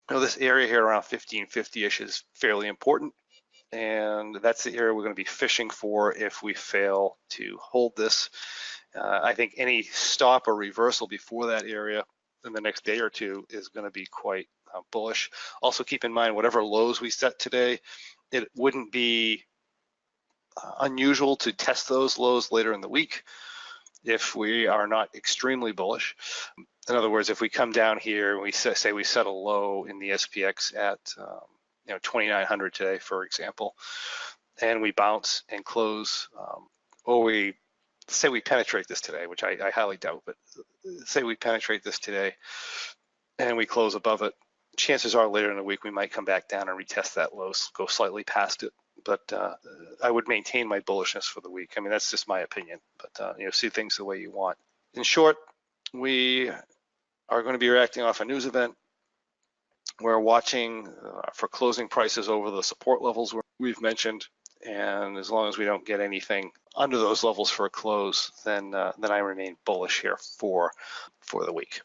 This area here around 1550-ish is fairly important, and that's the area we're going to be fishing for if we fail to hold this. I think any stop or reversal before that area in the next day or two is going to be quite bullish. Also keep in mind, whatever lows we set today, it wouldn't be unusual to test those lows later in the week if we are not extremely bullish. In other words, if we come down here and we say we set a low in the SPX at 2,900 today, for example, and we bounce and close, or we say we penetrate this today, which I highly doubt, but say we penetrate this today and we close above it, chances are later in the week we might come back down and retest that low, go slightly past it. But I would maintain my bullishness for the week. I mean, that's just my opinion, but see things the way you want. In short, we are going to be reacting off a news event. We're watching for closing prices over the support levels we've mentioned, and as long as we don't get anything under those levels for a close, then I remain bullish here for the week.